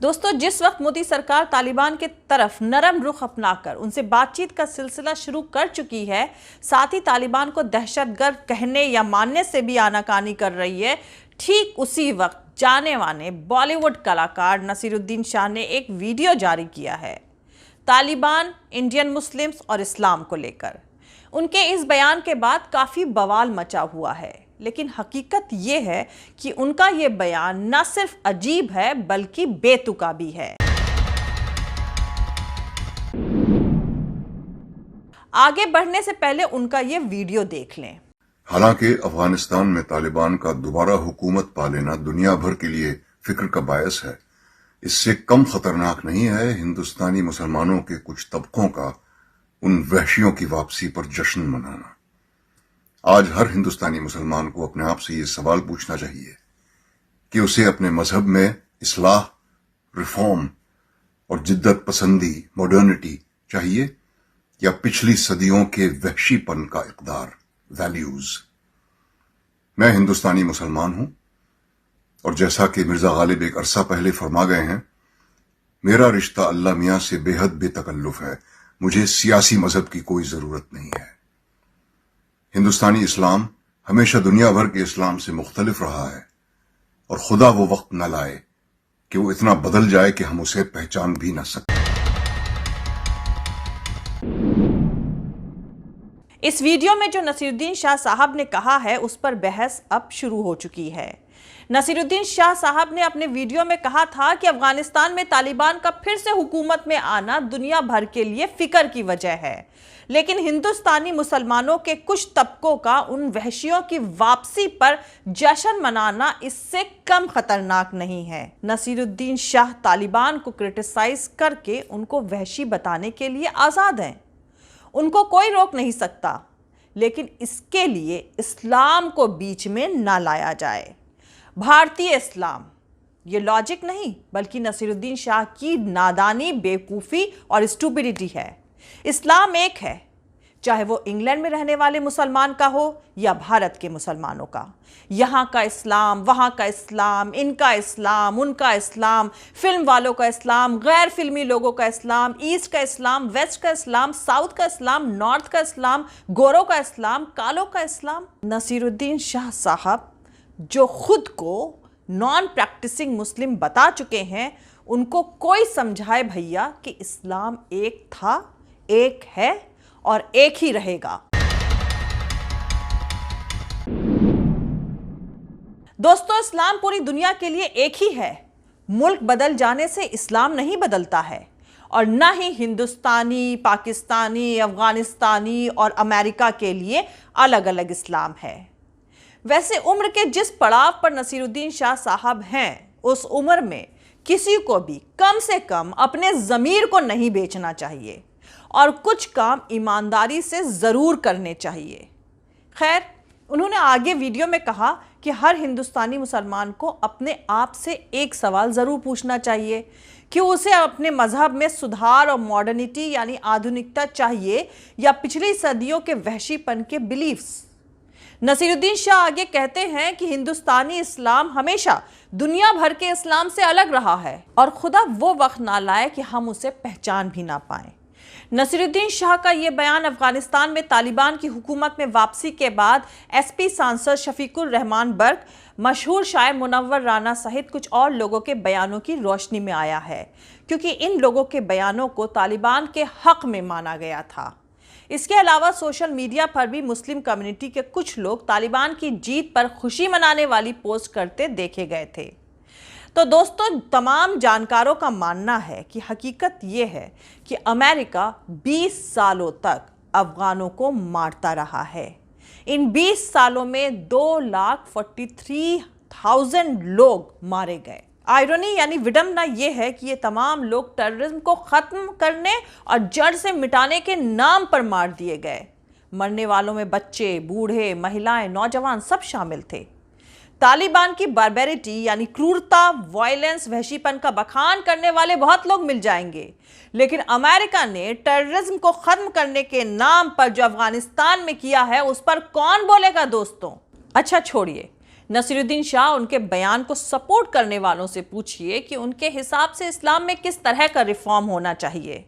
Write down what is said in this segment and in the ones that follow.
दोस्तों, जिस वक्त मोदी सरकार तालिबान के तरफ नरम रुख अपनाकर उनसे बातचीत का सिलसिला शुरू कर चुकी है, साथ ही तालिबान को दहशतगर्द कहने या मानने से भी आनाकानी कर रही है, ठीक उसी वक्त जाने माने बॉलीवुड कलाकार नसीरुद्दीन शाह ने एक वीडियो जारी किया है तालिबान, इंडियन मुस्लिम्स और इस्लाम को लेकर। उनके इस बयान के बाद काफ़ी बवाल मचा हुआ है, लेकिन हकीकत ये है कि उनका ये बयान न सिर्फ अजीब है बल्कि बेतुका भी है। आगे बढ़ने से पहले उनका ये वीडियो देख लें। हालांकि अफगानिस्तान में तालिबान का दोबारा हुकूमत पा लेना दुनिया भर के लिए फिक्र का बायस है, इससे कम खतरनाक नहीं है हिंदुस्तानी मुसलमानों के कुछ तबकों का उन वहशियों की वापसी पर जश्न मनाना। आज हर हिंदुस्तानी मुसलमान को अपने आप से ये सवाल पूछना चाहिए कि उसे अपने मजहब में इस्लाह, रिफॉर्म और जिद्दत पसंदी, मॉडर्निटी चाहिए या पिछली सदियों के वहशीपन का इक़दार, वैल्यूज। मैं हिंदुस्तानी मुसलमान हूं और जैसा कि मिर्जा गालिब एक अरसा पहले फरमा गए हैं, मेरा रिश्ता अल्लाह मियां से बेहद बेतकल्लुफ है। मुझे सियासी मजहब की कोई जरूरत नहीं है। हिंदुस्तानी इस्लाम हमेशा दुनिया भर के इस्लाम से मुख्तलिफ रहा है और खुदा वो वक्त न लाए कि वो इतना बदल जाए कि हम उसे पहचान भी न सकें। इस वीडियो में जो नसीरुद्दीन शाह साहब ने कहा है उस पर बहस अब शुरू हो चुकी है। नसीरुद्दीन शाह साहब ने अपने वीडियो में कहा था कि अफगानिस्तान में तालिबान का फिर से हुकूमत में आना दुनिया भर के लिए फिक्र की वजह है, लेकिन हिंदुस्तानी मुसलमानों के कुछ तबकों का उन वहशियों की वापसी पर जश्न मनाना इससे कम खतरनाक नहीं है। नसीरुद्दीन शाह तालिबान को क्रिटिसाइज करके उनको वहशी बताने के लिए आज़ाद हैं, उनको कोई रोक नहीं सकता, लेकिन इसके लिए इस्लाम को बीच में ना लाया जाए। भारतीय इस्लाम ये लॉजिक नहीं बल्कि नसीरुद्दीन शाह की नादानी, बेवकूफ़ी और स्टूपिडिटी है। इस्लाम एक है, चाहे वो इंग्लैंड में रहने वाले मुसलमान का हो या भारत के मुसलमानों का। यहाँ का इस्लाम, वहाँ का इस्लाम, इनका इस्लाम, उनका इस्लाम, फिल्म वालों का इस्लाम, गैर फिल्मी लोगों का इस्लाम, ईस्ट का इस्लाम, वेस्ट का इस्लाम, साउथ का इस्लाम, नॉर्थ का इस्लाम, गोरों का इस्लाम, कालों का इस्लाम। नसीरुद्दीन शाह साहब जो खुद को नॉन प्रैक्टिसिंग मुस्लिम बता चुके हैं, उनको कोई समझाए भैया कि इस्लाम एक था, एक है और एक ही रहेगा। दोस्तों, इस्लाम पूरी दुनिया के लिए एक ही है। मुल्क बदल जाने से इस्लाम नहीं बदलता है और न ही हिंदुस्तानी, पाकिस्तानी, अफगानिस्तानी और अमेरिका के लिए अलग अलग इस्लाम है। वैसे उम्र के जिस पड़ाव पर नसीरुद्दीन शाह साहब हैं, उस उम्र में किसी को भी कम से कम अपने ज़मीर को नहीं बेचना चाहिए और कुछ काम ईमानदारी से ज़रूर करने चाहिए। खैर, उन्होंने आगे वीडियो में कहा कि हर हिंदुस्तानी मुसलमान को अपने आप से एक सवाल ज़रूर पूछना चाहिए कि उसे अपने मज़हब में सुधार और मॉडर्निटी यानी आधुनिकता चाहिए या पिछली सदियों के वहशीपन के बिलीफ्स। नसीरुद्दीन शाह आगे कहते हैं कि हिंदुस्तानी इस्लाम हमेशा दुनिया भर के इस्लाम से अलग रहा है और खुदा वो वक्त ना लाए कि हम उसे पहचान भी ना पाएं। नसीरुद्दीन शाह का ये बयान अफगानिस्तान में तालिबान की हुकूमत में वापसी के बाद एसपी सांसद शफीकुर रहमान बर्क, मशहूर शायर मुनव्वर राना सहित कुछ और लोगों के बयानों की रोशनी में आया है, क्योंकि इन लोगों के बयानों को तालिबान के हक में माना गया था। इसके अलावा सोशल मीडिया पर भी मुस्लिम कम्युनिटी के कुछ लोग तालिबान की जीत पर खुशी मनाने वाली पोस्ट करते देखे गए थे। तो दोस्तों, तमाम जानकारों का मानना है कि हकीकत ये है कि अमेरिका 20 सालों तक अफगानों को मारता रहा है। इन 20 सालों में 2,43,000 लोग मारे गए। आयरनी यानी विडंबना ये है कि ये तमाम लोग टेररिज्म को ख़त्म करने और जड़ से मिटाने के नाम पर मार दिए गए। मरने वालों में बच्चे, बूढ़े, महिलाएं, नौजवान सब शामिल थे। तालिबान की बारबेरिटी यानी क्रूरता, वायलेंस, वहशीपन का बखान करने वाले बहुत लोग मिल जाएंगे, लेकिन अमेरिका ने टेररिज्म को ख़त्म करने के नाम पर जो अफगानिस्तान में किया है उस पर कौन बोलेगा दोस्तों। अच्छा छोड़िए, नसीरुद्दीन शाह उनके बयान को सपोर्ट करने वालों से पूछिए कि उनके हिसाब से इस्लाम में किस तरह का रिफॉर्म होना चाहिए।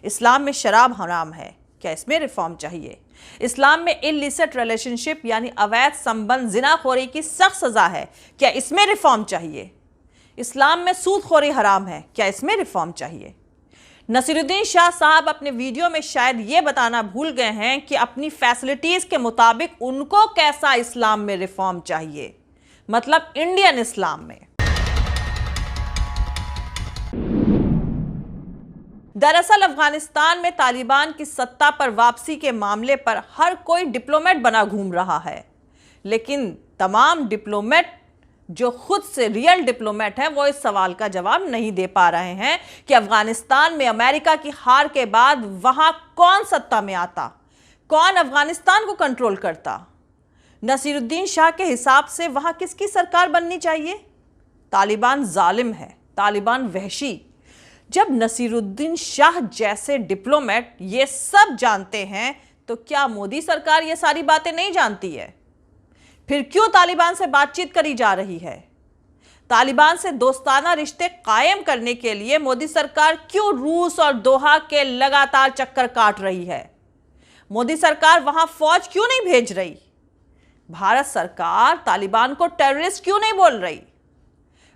इस्लाम में शराब हराम है, क्या इसमें रिफॉर्म चाहिए? इस्लाम में इलिसिट रिलेशनशिप यानी अवैध संबंध जिनाखोरी की सख्त सजा है, क्या इसमें रिफॉर्म चाहिए? इस्लाम में सूदखोरी हराम है, क्या इसमें रिफॉर्म चाहिए? नसीरुद्दीन शाह साहब अपने वीडियो में शायद ये बताना भूल गए हैं कि अपनी फैसिलिटीज के मुताबिक उनको कैसा इस्लाम में रिफॉर्म चाहिए, मतलब इंडियन इस्लाम में। दरअसल अफगानिस्तान में तालिबान की सत्ता पर वापसी के मामले पर हर कोई डिप्लोमेट बना घूम रहा है, लेकिन तमाम डिप्लोमेट जो खुद से रियल डिप्लोमेट हैं वो इस सवाल का जवाब नहीं दे पा रहे हैं कि अफगानिस्तान में अमेरिका की हार के बाद वहां कौन सत्ता में आता, कौन अफगानिस्तान को कंट्रोल करता। नसीरुद्दीन शाह के हिसाब से वहां किसकी सरकार बननी चाहिए? तालिबान जालिम है, तालिबान वहशी। जब नसीरुद्दीन शाह जैसे डिप्लोमेट ये सब जानते हैं तो क्या मोदी सरकार ये सारी बातें नहीं जानती है? फिर क्यों तालिबान से बातचीत करी जा रही है? तालिबान से दोस्ताना रिश्ते कायम करने के लिए मोदी सरकार क्यों रूस और दोहा के लगातार चक्कर काट रही है? मोदी सरकार वहां फौज क्यों नहीं भेज रही? भारत सरकार तालिबान को टेररिस्ट क्यों नहीं बोल रही?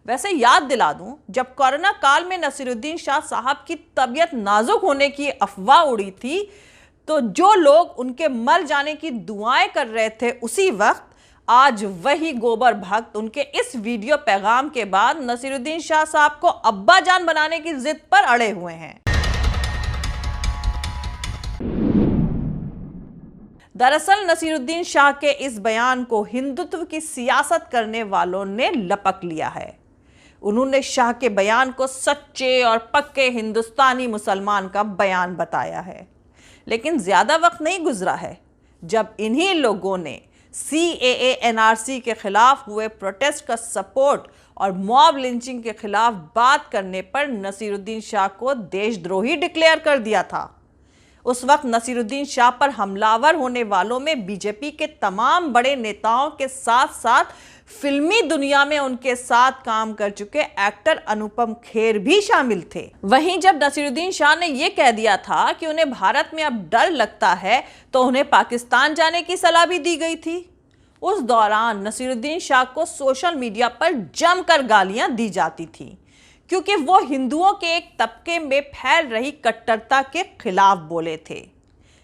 वैसे याद दिला दूं, जब कोरोना काल में नसीरुद्दीन शाह साहब की तबीयत नाजुक होने की अफवाह उड़ी थी तो जो लोग उनके मर जाने की दुआएं कर रहे थे, उसी वक्त आज वही गोबर भक्त उनके इस वीडियो पैगाम के बाद नसीरुद्दीन शाह साहब को अब्बा जान बनाने की जिद पर अड़े हुए हैं। दरअसल नसीरुद्दीन शाह के इस बयान को हिंदुत्व की सियासत करने वालों ने लपक लिया है। उन्होंने शाह के बयान को सच्चे और पक्के हिंदुस्तानी मुसलमान का बयान बताया है, लेकिन ज्यादा वक्त नहीं गुजरा है जब इन्हीं लोगों ने CAA NRC के खिलाफ हुए प्रोटेस्ट का सपोर्ट और मॉब लिंचिंग के खिलाफ बात करने पर नसीरुद्दीन शाह को देशद्रोही डिक्लेयर कर दिया था। उस वक्त नसीरुद्दीन शाह पर हमलावर होने वालों में बीजेपी के तमाम बड़े नेताओं के साथ साथ फिल्मी दुनिया में उनके साथ काम कर चुके एक्टर अनुपम खेर भी शामिल थे। वहीं जब नसीरुद्दीन शाह ने यह कह दिया था कि उन्हें भारत में अब डर लगता है तो उन्हें पाकिस्तान जाने की सलाह भी दी गई थी। उस दौरान नसीरुद्दीन शाह को सोशल मीडिया पर जमकर गालियां दी जाती थी क्योंकि वो हिंदुओं के एक तबके में फैल रही कट्टरता के खिलाफ बोले थे।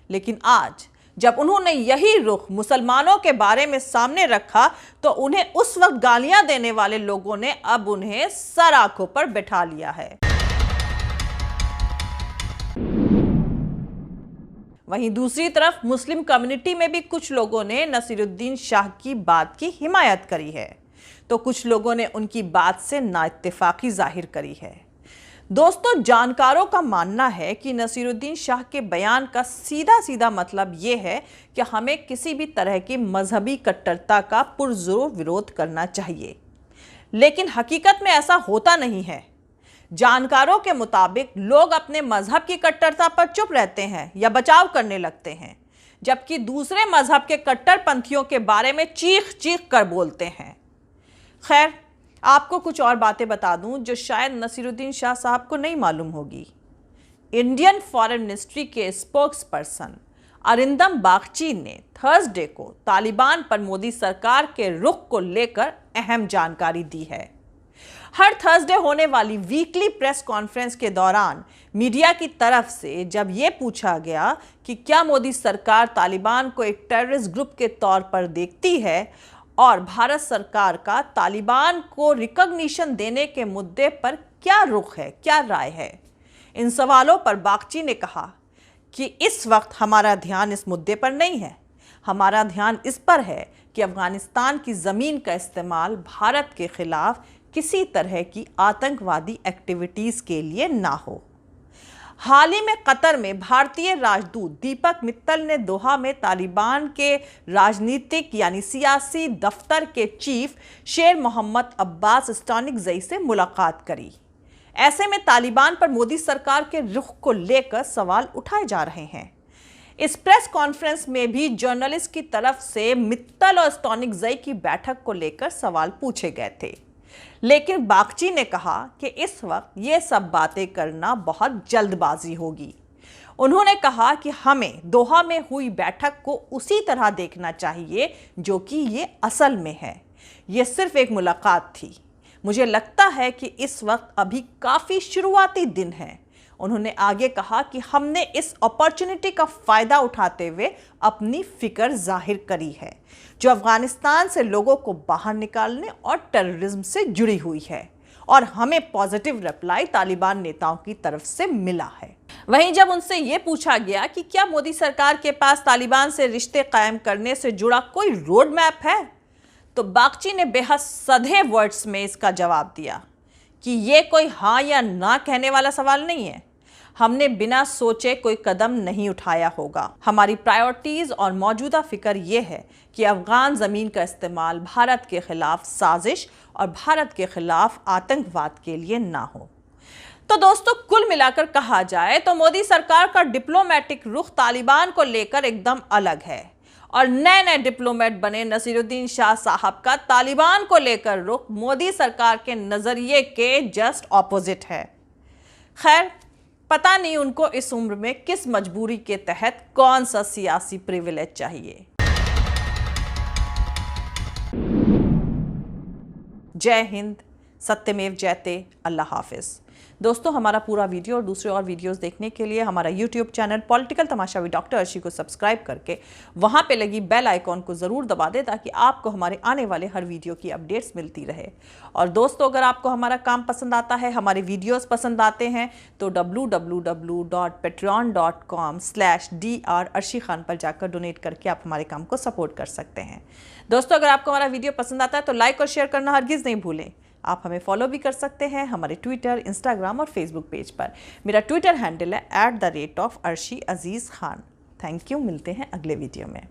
लेकिन आज जब उन्होंने यही रुख मुसलमानों के बारे में सामने रखा तो उन्हें उस वक्त गालियां देने वाले लोगों ने अब उन्हें सर आंखों पर बैठा लिया है। वहीं दूसरी तरफ मुस्लिम कम्युनिटी में भी कुछ लोगों ने नसीरुद्दीन शाह की बात की हिमायत करी है तो कुछ लोगों ने उनकी बात से नाइत्तेफाकी जाहिर करी है। दोस्तों, जानकारों का मानना है कि नसीरुद्दीन शाह के बयान का सीधा सीधा मतलब यह है कि हमें किसी भी तरह की मजहबी कट्टरता का पुरजोर विरोध करना चाहिए, लेकिन हकीकत में ऐसा होता नहीं है। जानकारों के मुताबिक लोग अपने मजहब की कट्टरता पर चुप रहते हैं या बचाव करने लगते हैं, जबकि दूसरे मजहब के कट्टरपंथियों के बारे में चीख चीख कर बोलते हैं। खैर, आपको कुछ और बातें बता दूं जो शायद नसीरुद्दीन शाह साहब को नहीं मालूम होगी। इंडियन फॉरेन मिनिस्ट्री के स्पोक्स पर्सन अरिंदम बागची ने थर्सडे को तालिबान पर मोदी सरकार के रुख को लेकर अहम जानकारी दी है। हर थर्सडे होने वाली वीकली प्रेस कॉन्फ्रेंस के दौरान मीडिया की तरफ से जब यह पूछा गया कि क्या मोदी सरकार तालिबान को एक टेररिस्ट ग्रुप के तौर पर देखती है और भारत सरकार का तालिबान को रिकॉग्निशन देने के मुद्दे पर क्या रुख है, क्या राय है, इन सवालों पर बागची ने कहा कि इस वक्त हमारा ध्यान इस मुद्दे पर नहीं है। हमारा ध्यान इस पर है कि अफगानिस्तान की ज़मीन का इस्तेमाल भारत के खिलाफ किसी तरह की आतंकवादी एक्टिविटीज़ के लिए ना हो। हाल ही में कतर में भारतीय राजदूत दीपक मित्तल ने दोहा में तालिबान के राजनीतिक यानी सियासी दफ्तर के चीफ शेर मोहम्मद अब्बास स्टानिकज़ई से मुलाकात करी। ऐसे में तालिबान पर मोदी सरकार के रुख को लेकर सवाल उठाए जा रहे हैं। इस प्रेस कॉन्फ्रेंस में भी जर्नलिस्ट की तरफ से मित्तल और स्टोनिकज़ई की बैठक को लेकर सवाल पूछे गए थे, लेकिन बागची ने कहा कि इस वक्त ये सब बातें करना बहुत जल्दबाजी होगी। उन्होंने कहा कि हमें दोहा में हुई बैठक को उसी तरह देखना चाहिए जो कि ये असल में है। ये सिर्फ एक मुलाकात थी। मुझे लगता है कि इस वक्त अभी काफ़ी शुरुआती दिन है। उन्होंने आगे कहा कि हमने इस अपॉर्चुनिटी का फ़ायदा उठाते हुए अपनी फिक्र जाहिर करी है जो अफगानिस्तान से लोगों को बाहर निकालने और टेररिज्म से जुड़ी हुई है, और हमें पॉजिटिव रिप्लाई तालिबान नेताओं की तरफ से मिला है। वहीं जब उनसे ये पूछा गया कि क्या मोदी सरकार के पास तालिबान से रिश्ते कायम करने से जुड़ा कोई रोड मैप है, तो बागची ने बेहद सधे वर्ड्स में इसका जवाब दिया कि ये कोई हाँ या ना कहने वाला सवाल नहीं है। हमने बिना सोचे कोई कदम नहीं उठाया होगा। हमारी प्रायोरिटीज़ और मौजूदा फिक्र ये है कि अफगान ज़मीन का इस्तेमाल भारत के खिलाफ साजिश और भारत के खिलाफ आतंकवाद के लिए ना हो। तो दोस्तों, कुल मिलाकर कहा जाए तो मोदी सरकार का डिप्लोमेटिक रुख तालिबान को लेकर एकदम अलग है, और नए नए डिप्लोमेट बने नसीरुद्दीन शाह साहब का तालिबान को लेकर रुख मोदी सरकार के नज़रिए के जस्ट ऑपोजिट है। खैर, पता नहीं उनको इस उम्र में किस मजबूरी के तहत कौन सा सियासी प्रिविलेज चाहिए। जय हिंद, सत्यमेव जयते, अल्लाह हाफिज। दोस्तों, हमारा पूरा वीडियो और दूसरे और वीडियोस देखने के लिए हमारा YouTube channel political Tamasha with doctor Arshi को सब्सक्राइब करके वहां पे लगी बेल आइकॉन को ज़रूर दबा दें ताकि आपको हमारे आने वाले हर वीडियो की अपडेट्स मिलती रहे। और दोस्तों, अगर आपको हमारा काम पसंद आता है, हमारे वीडियोस पसंद आते हैं, तो www.patreon.com/dr अर्शी खान पर जाकर डोनेट करके आप हमारे काम को सपोर्ट कर सकते हैं। दोस्तों, अगर आपको हमारा वीडियो पसंद आता है तो लाइक और शेयर करना हरगिज़ नहीं भूलें। आप हमें फॉलो भी कर सकते हैं हमारे ट्विटर, इंस्टाग्राम और फेसबुक पेज पर। मेरा ट्विटर हैंडल है @arshi Aziz Khan. Thank you. मिलते हैं अगले वीडियो में।